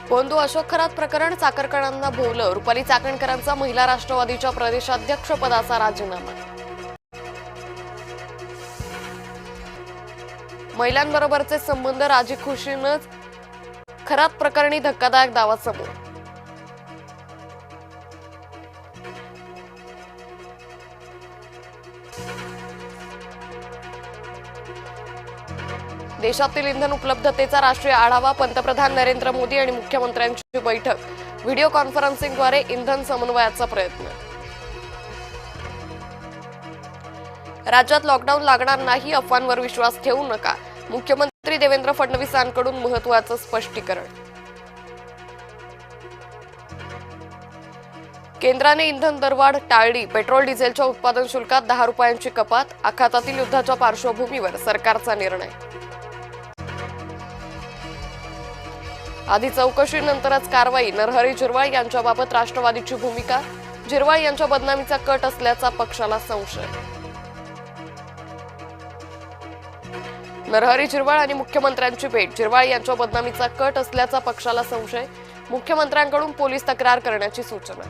गोंदू अशोक खरात प्रकरण चाकरकरांना भोवलं, रुपाली चाकणकरांचा महिला राष्ट्रवादीच्या प्रदेशाध्यक्षपदाचा राजीनामा. महिलांबरोबरचे संबंध राजी खुशीनंच खरात प्रकरणी धक्कादायक दावा समोर. देशातील इंधन उपलब्धतेचा राष्ट्रीय आढावा. पंतप्रधान नरेंद्र मोदी आणि मुख्यमंत्र्यांची बैठक. व्हिडिओ कॉन्फरन्सिंगद्वारे इंधन समन्वयाचा प्रयत्न. राज्यात लॉकडाऊन लागणार नाही, अफवांवर विश्वास ठेवू नका. मुख्यमंत्री देवेंद्र फडणवीसांकडून महत्त्वाचं स्पष्टीकरण. केंद्राने इंधन दरवाढ टाळली. पेट्रोल डिझेलच्या उत्पादन शुल्कात 10 रुपयांची कपात. आखातातील युद्धाच्या पार्श्वभूमीवर सरकारचा निर्णय. आधी चौकशी नंतरच कारवाई. नरहरी झिरवाळ यांच्याबाबत राष्ट्रवादीची भूमिका. झिरवाळ यांच्या बदनामीचा कट असल्याचा पक्षाला संशय. नरहरी झिरवाळ आणि मुख्यमंत्र्यांची भेट. झिरवाळ यांच्या बदनामीचा कट असल्याचा पक्षाला संशय. मुख्यमंत्र्यांकडून पोलीस तक्रार करण्याची सूचना.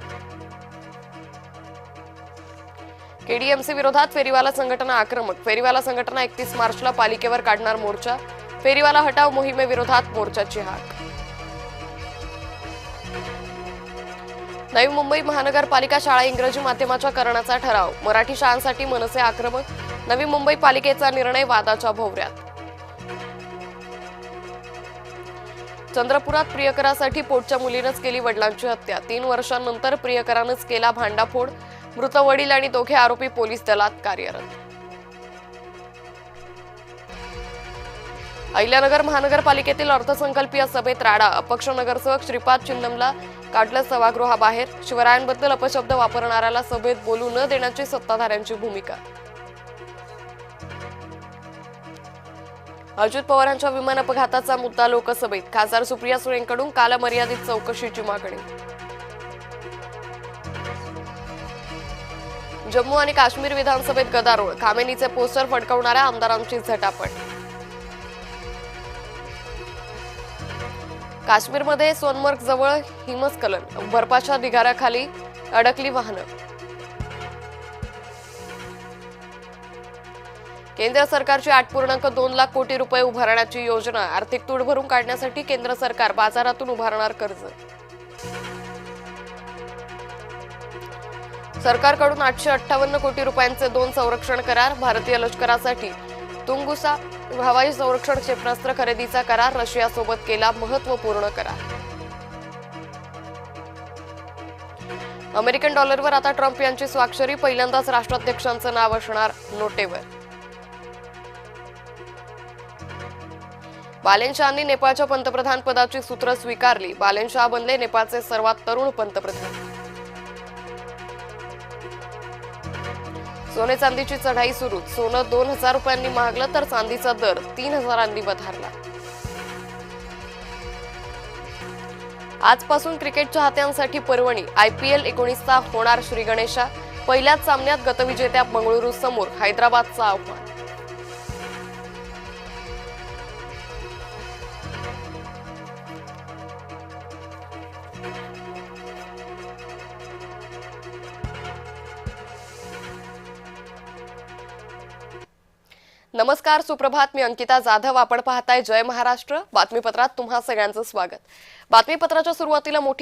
केडीएमसी विरोधात फेरीवाला संघटना आक्रमक. फेरीवाला संघटना 31 मार्चला पालिकेवर काढणार मोर्चा. फेरीवाला हटाव मोहिमेविरोधात मोर्चाची हाक. नवी मुंबई महानगरपालिका शाळा इंग्रजी माध्यमाच्या करण्याचा ठराव. मराठी शाळांसाठी मनसे आक्रमक. नवी मुंबई पालिकेचा निर्णय वादाच्या भोवऱ्यात. चंद्रपुरात प्रियकरासाठी पोटच्या मुलीनंच केली वडिलांची हत्या. 3 वर्षांनंतर प्रियकरानंच केला भांडाफोड. मृत वडील आणि दोघे आरोपी पोलीस दलात कार्यरत. अहिल्यानगर महानगरपालिकेतील अर्थसंकल्पीय सभेत राडा. अपक्ष नगरसेवक श्रीपाद चिंदमला काढलं सभागृहाबाहेर. शिवरायांबद्दल अपशब्द वापरणाऱ्याला सभेत बोलू न देण्याची सत्ताधाऱ्यांची भूमिका. अजित पवारांच्या विमान अपघाताचा मुद्दा लोकसभेत. खासदार सुप्रिया सुळेंकडून कालमर्यादित चौकशीची मागणी. जम्मू आणि काश्मीर विधानसभेत गदारोळ. खामेनीचे पोस्टर फडकवणाऱ्या आमदारांची झटापट. काश्मीरमध्ये सोनमर्ग जवळ हिमस्खलन. बर्फाच्या ढिगाऱ्याखाली अडकली वाहनं. केंद्र सरकारची 8.2 लाख कोटी रुपये उभारण्याची योजना. आर्थिक तूट भरून काढण्यासाठी केंद्र सरकार बाजारातून उभारणार कर्ज. सरकारकडून 858 कोटी रुपयांचे 2 संरक्षण करार. भारतीय लष्करासाठी तुंगुसा हवाई संरक्षण क्षेपणास्त्र खरेदीचा करार. रशियासोबत केला महत्त्वपूर्ण करार. अमेरिकन डॉलरवर आता ट्रम्प यांची स्वाक्षरी. पहिल्यांदाच राष्ट्राध्यक्षांचं नाव असणार नोटेवर. बालेन शहांनी नेपाळच्या पंतप्रधान पदाची सूत्र स्वीकारली. बालेन शहा बनले नेपाळचे सर्वात तरुण पंतप्रधान. सोने चांदीची चढाई सुरू. सोनं 2000 रुपयांनी महागलं तर चांदीचा दर 3000 वधारला. आजपासून क्रिकेट चाहत्यांसाठी पर्वणी. IPL 19चा होणार श्रीगणेशा. पहिल्याच सामन्यात गतविजेत्या बंगळुरू समोर हैदराबादचं आव्हान. नमस्कार, सुप्रभात. मी अंकिता जाधव. आपण पाहताय जय महाराष्ट्र. बातमीपत्रात तुम्हा सगळ्यांचं स्वागत. बातमीपत्राच्या सुरुवातीला मोठी